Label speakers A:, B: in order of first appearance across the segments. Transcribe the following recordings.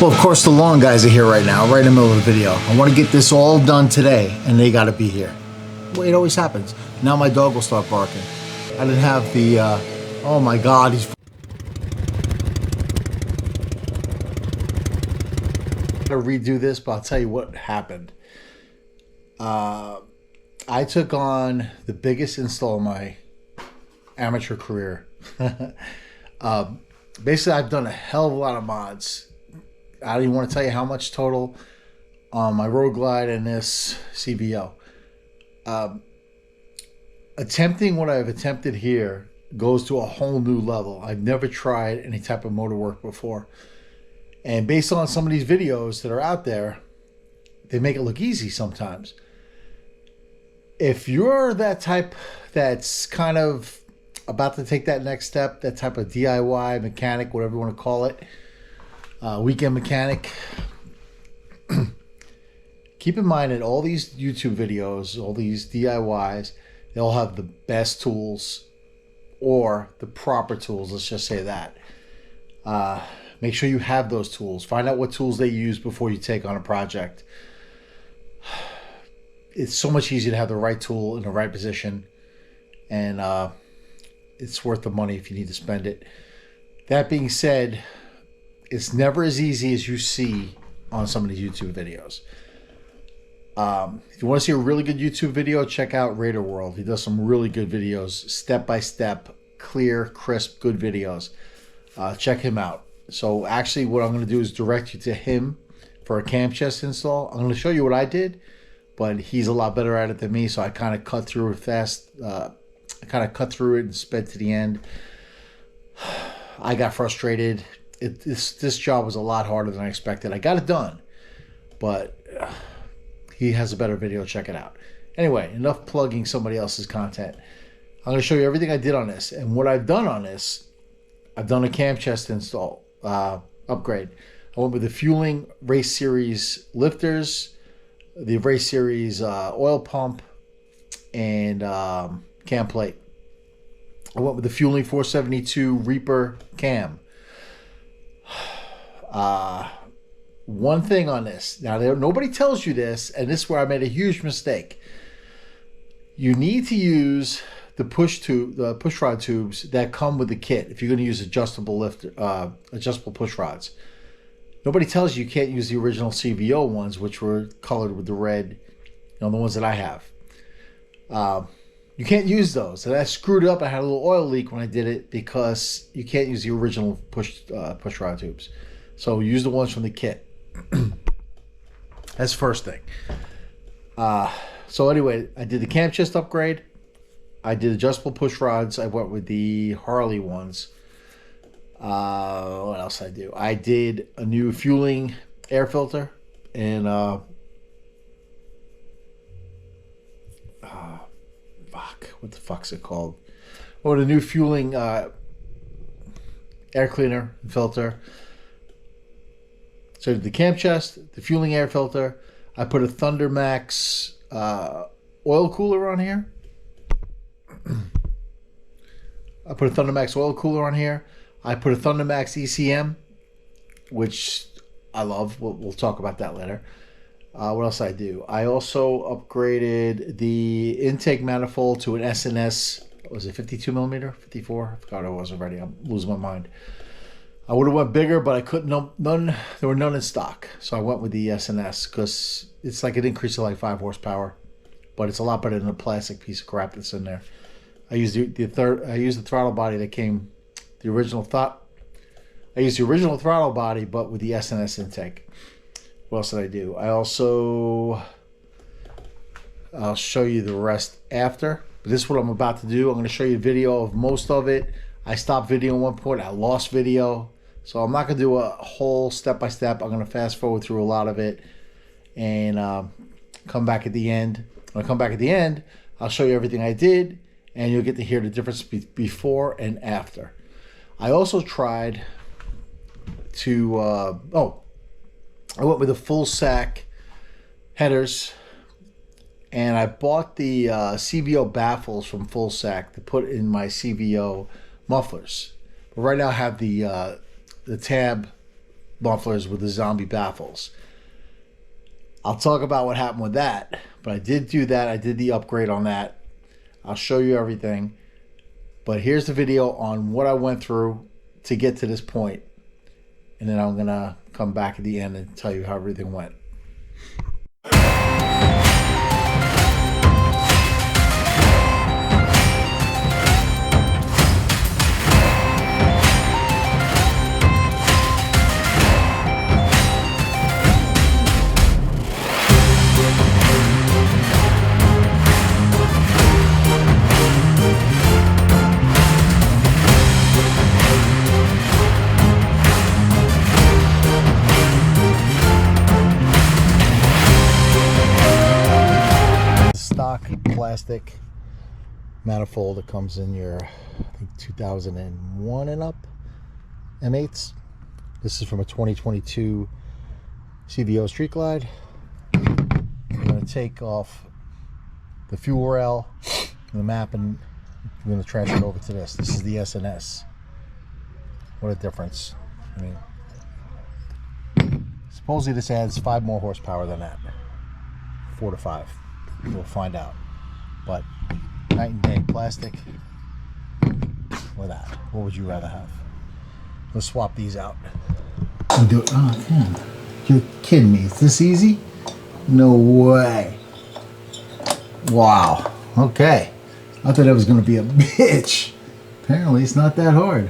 A: Well, of course, the lawn guys are here right now, right in the middle of the video. I want to get this all done today, and they got to be here. Well, it always happens. Now my dog will start barking. I didn't have the, oh my God, he's... to redo this, but I'll tell you what happened. I took on the biggest install of my amateur career. Basically, I've done a hell of a lot of mods. I don't even want to tell you how much total on my Road Glide and this CVO. Attempting what I've attempted here goes to a whole new level. I've never tried any type of motor work before. And based on some of these videos that are out there, they make it look easy sometimes. If you're that type that's kind of about to take that next step, that type of DIY mechanic, whatever you want to call it, weekend mechanic, keep in mind that all these YouTube videos, all these DIYs, they'll have the best tools or the proper tools. Let's just say that. Make sure you have those tools. Find out what tools they use before you take on a project. It's so much easier to have the right tool in the right position, and it's worth the money if you need to spend it. That being said, it's never as easy as you see on some of these YouTube videos. If you want to see a really good YouTube video, check out Raider World. He does some really good videos, step-by-step, clear, crisp, good videos. Check him out. So actually what I'm going to do is direct you to him for a Camchest install. I'm going to show you what I did, but he's a lot better at it than me, so I kind of cut through it fast. I kind of cut through it and sped to the end. I got frustrated. This job was a lot harder than I expected. I got it done, but he has a better video. Check it out. Anyway, enough plugging somebody else's content. I'm going to show you everything I did on this. And what I've done on this, I've done a Camchest install, upgrade. I went with the Feuling Race Series lifters, the Race Series oil pump, and Camplate. I went with the Feuling 472 Reaper cam. One thing on this. Now, nobody tells you this, and this is where I made a huge mistake. You need to use the push rod tubes that come with the kit if you're going to use adjustable push rods. Nobody tells you can't use the original CVO ones, which were colored with the red, the ones that I have. You can't use those. And I screwed up. I had a little oil leak when I did it because you can't use the original push rod tubes. So use the ones from the kit. That's the first thing. So anyway, I did the Camchest upgrade. I did adjustable push rods. I went with the Harley ones. What else did I do? I did a new Feuling air filter, and what the fuck's it called? Oh, the new Feuling air cleaner filter. So the Camchest, the Feuling air filter. I put a Thundermax oil cooler on here. I put a Thundermax oil cooler on here. I put a Thundermax ECM, which I love. We'll talk about that later. What else did I do? I also upgraded the intake manifold to an S&S. Was it 52 millimeter? 54? I forgot what it was already. I'm losing my mind. I would have went bigger, but I couldn't. None. There were none in stock, so I went with the S&S because it's like an increase of like 5 horsepower, but it's a lot better than a plastic piece of crap that's in there. I used the throttle body that came, the original I used the original throttle body, but with the S&S intake. What else did I do? I'll show you the rest after. But this is what I'm about to do. I'm going to show you a video of most of it. I stopped video at one point. I lost video. So I'm not going to do a whole step-by-step. I'm going to fast forward through a lot of it and come back at the end. When I come back at the end, I'll show you everything I did, and you'll get to hear the difference before and after. I also tried to, I went with the FullSac Headers, and I bought the CVO baffles from FullSac to put in my CVO mufflers. But right now I have the tab mufflers with the zombie baffles. I'll talk about what happened with that, but I did do that. I did the upgrade on that. I'll show you everything. But here's the video on what I went through to get to this point. And then I'm going to come back at the end and tell you how everything went. Plastic manifold that comes in your, I think, 2001 and up M8s. This is from a 2022 CVO Street Glide. I'm going to take off the fuel rail and the map, and I'm going to transfer it over to this. This is the S&S. What a difference. I mean, supposedly this adds 5 more horsepower than that. 4 to 5. We'll find out. But night and day, plastic or that. What would you rather have? Let's swap these out. Do it. Oh, man. You're kidding me. Is this easy? No way. Wow. Okay. I thought it was going to be a bitch. Apparently, it's not that hard.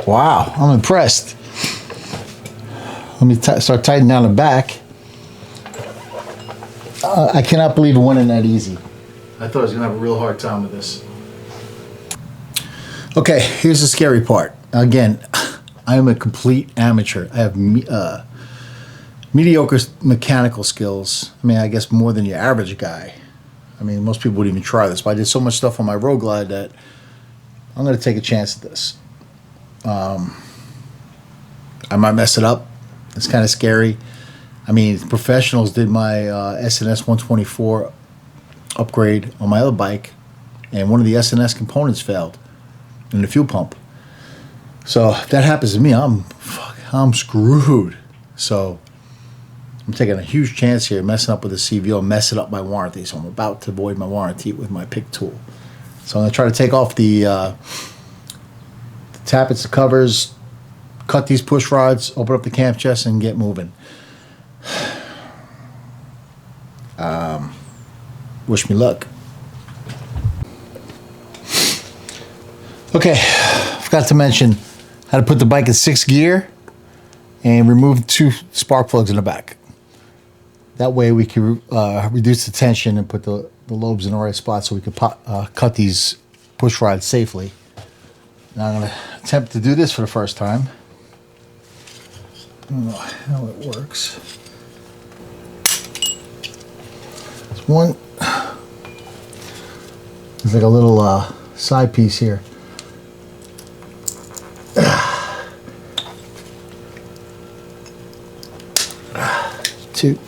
A: Wow. I'm impressed. Let me start tightening down the back. I cannot believe it went in that easy. I thought I was going to have a real hard time with this. Okay, here's the scary part. Again, I am a complete amateur. I have mediocre mechanical skills. I mean, I guess more than your average guy. I mean, most people wouldn't even try this, but I did so much stuff on my Road Glide that I'm going to take a chance at this. I might mess it up. It's kind of scary. I mean, professionals did my S&S 124 upgrade on my other bike, and one of the S&S components failed in the fuel pump. So if that happens to me, I'm screwed. So I'm taking a huge chance here, messing up with the CVO, messing up my warranty. So I'm about to void my warranty with my pick tool. So I'm going to try to take off the tappets, the covers, cut these push rods, open up the camp chest, and get moving. Wish me luck. Okay, forgot to mention how to put the bike in 6th gear and remove 2 spark plugs in the back. That way we can reduce the tension and put the lobes in the right spot so we can cut these push rods safely. Now I'm going to attempt to do this for the first time. I don't know how it works. There's one. There's like a little side piece here. 2.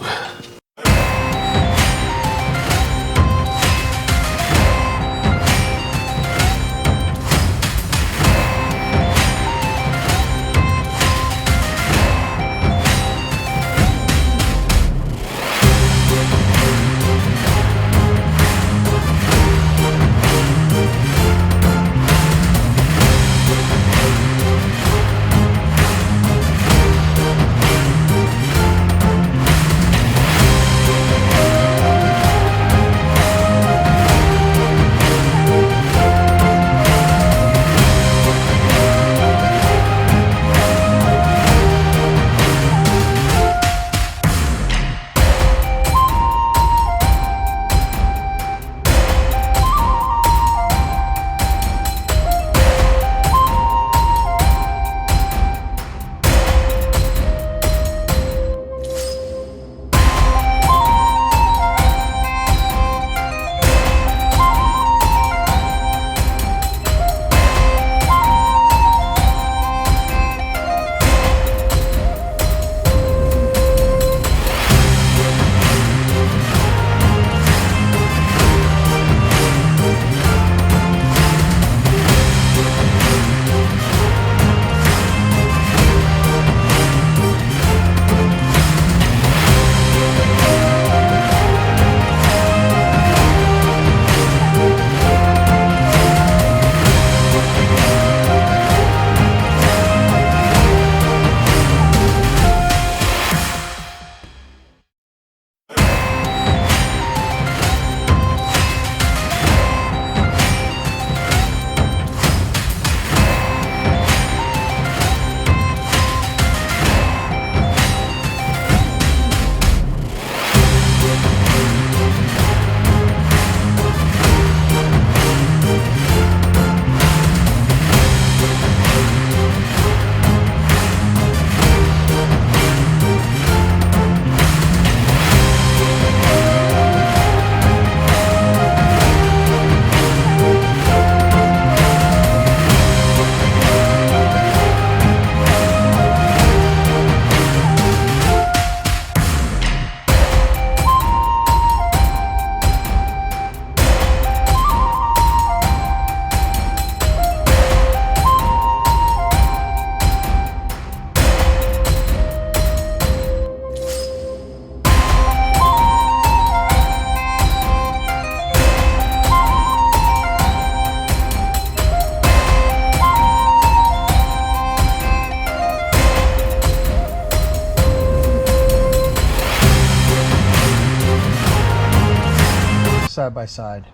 A: by side.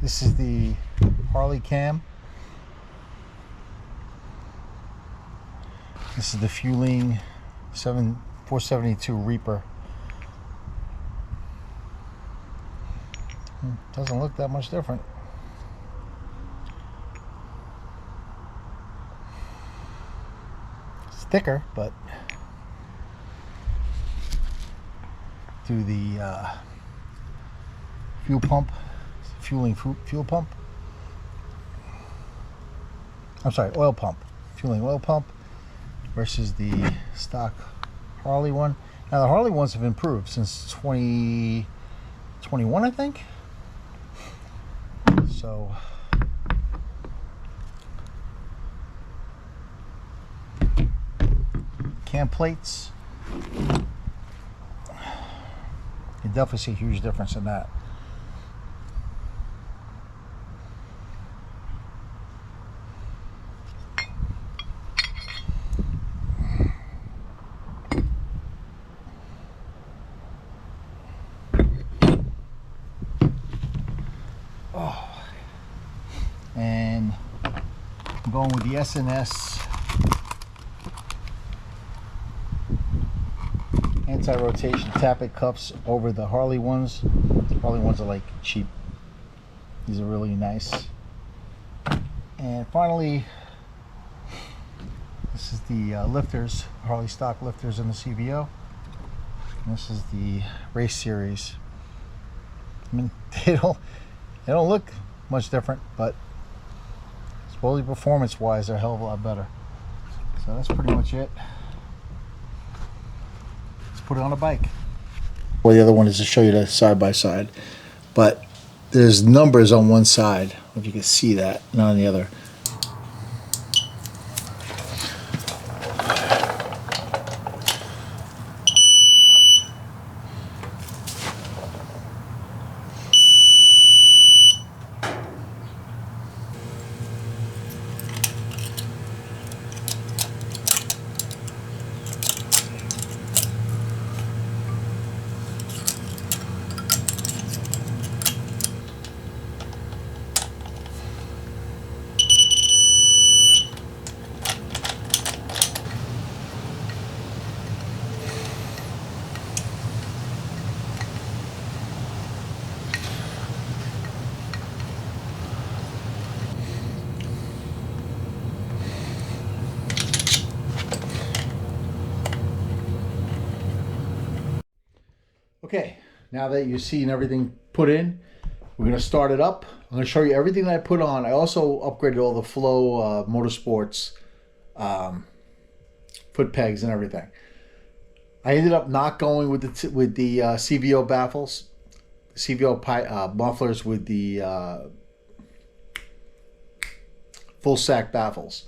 A: This is the Harley Cam. This is the Feuling 472 Reaper. Doesn't look that much different. It's thicker, but through the fuel pump, fueling fuel pump. I'm sorry, oil pump. Fueling oil pump versus the stock Harley one. Now the Harley ones have improved since 2021, I think. So cam plates, you definitely see a huge difference in that. And I'm going with the S&S anti-rotation tappet cuffs over the Harley ones. Harley ones are like cheap. These are really nice. And finally, this is the lifters, Harley stock lifters in the CVO. And this is the Race Series. I mean, they don't look much different, but supposedly performance-wise, they're a hell of a lot better. So that's pretty much it. Let's put it on a bike. Well, the other one is to show you the side-by-side. But there's numbers on one side. I don't know if you can see that, not on the other. Okay, now that you've seen everything put in, we're going to start it up. I'm going to show you everything that I put on. I also upgraded all the Flow Motorsports foot pegs and everything. I ended up not going with the CVO baffles, CVO mufflers with the FullSac baffles.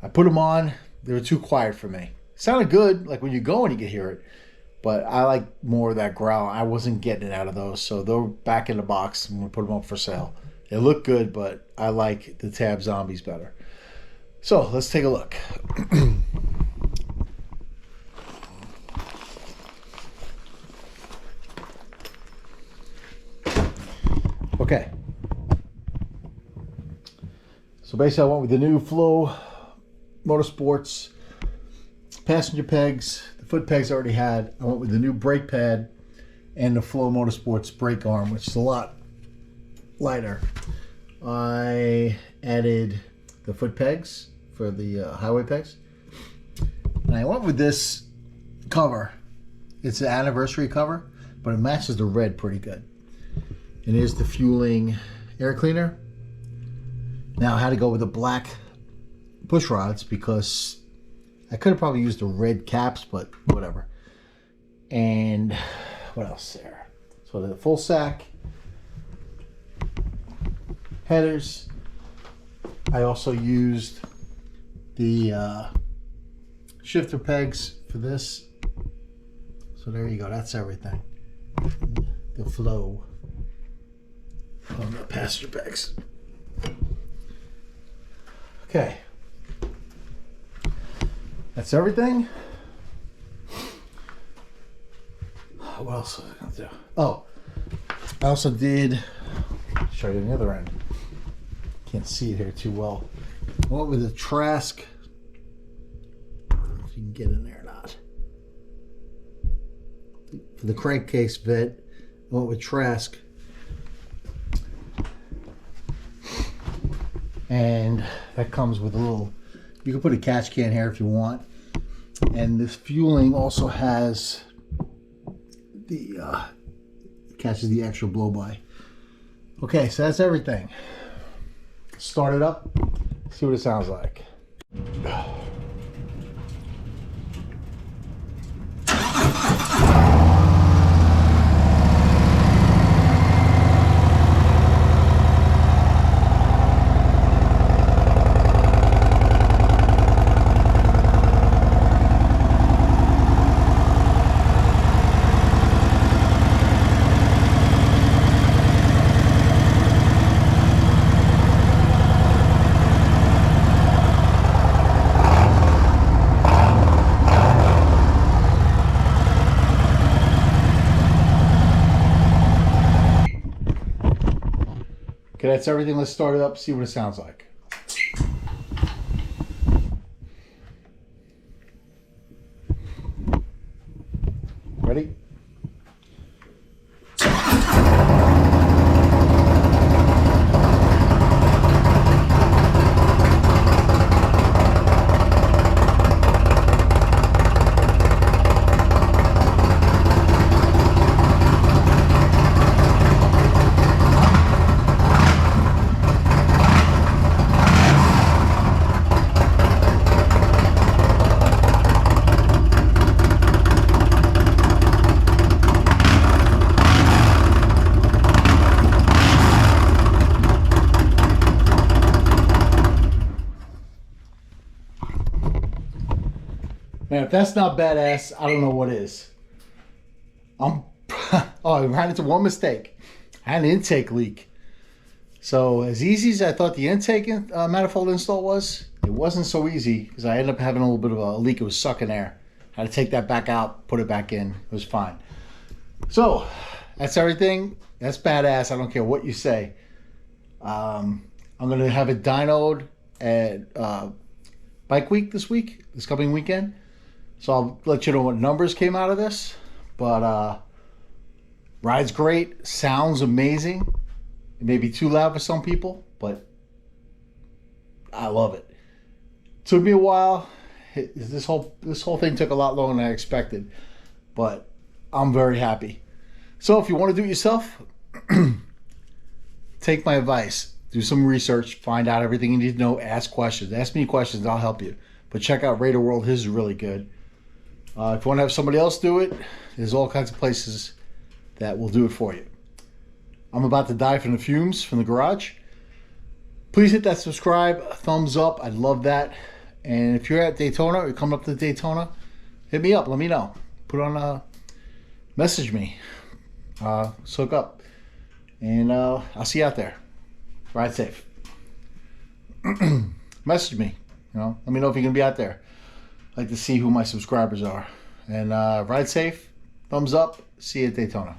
A: I put them on. They were too quiet for me. Sounded good, like when you go and you can hear it. But I like more of that growl. I wasn't getting it out of those, so they're back in the box. I'm gonna put them up for sale. They look good, but I like the Tab Zombies better. So let's take a look. Okay. So basically, I went with the new Flow Motorsports passenger pegs. Foot pegs I already had. I went with the new brake pad and the Flow Motorsports brake arm, which is a lot lighter. I added the foot pegs for the highway pegs. And I went with this cover. It's an anniversary cover, but it matches the red pretty good. And here's the Feuling Air Cleaner. Now I had to go with the black push rods because I could have probably used the red caps, but whatever. And what else there? So the FullSac headers. I also used the shifter pegs for this. So there you go. That's everything. The Flow on the passenger pegs. Okay. That's everything. What else was I going to do? Oh, I also did, show you the other end. Can't see it here too well. I went with a Trask. I don't know if you can get in there or not. For the crankcase bit, I went with Trask. And that comes with a little, you can put a catch can here if you want. And this Feuling also has the, catches the extra blow-by. Okay, so that's everything. Start it up, see what it sounds like. Okay, that's everything. Let's start it up, see what it sounds like. Ready? Man, if that's not badass, I don't know what is. Oh, I ran into one mistake. I had an intake leak. So as easy as I thought the intake manifold install was, it wasn't so easy because I ended up having a little bit of a leak. It was sucking air. I had to take that back out, put it back in. It was fine. So that's everything. That's badass. I don't care what you say. I'm going to have it dynoed at Bike Week this coming weekend. So I'll let you know what numbers came out of this. But ride's great, sounds amazing. It may be too loud for some people, but I love it. Took me a while. This whole thing took a lot longer than I expected, but I'm very happy. So if you want to do it yourself, take my advice. Do some research, find out everything you need to know, ask questions. Ask me questions, I'll help you. But check out Raider World, his is really good. If you want to have somebody else do it, there's all kinds of places that will do it for you. I'm about to die from the fumes from the garage. Please hit that subscribe, thumbs up, I'd love that. And if you're at Daytona or you're coming up to Daytona, hit me up, let me know. Put on a, message me, let's hook up. And I'll see you out there. Ride safe. Message me, let me know if you're gonna be out there. I'd like to see who my subscribers are. And ride safe, thumbs up, see you at Daytona.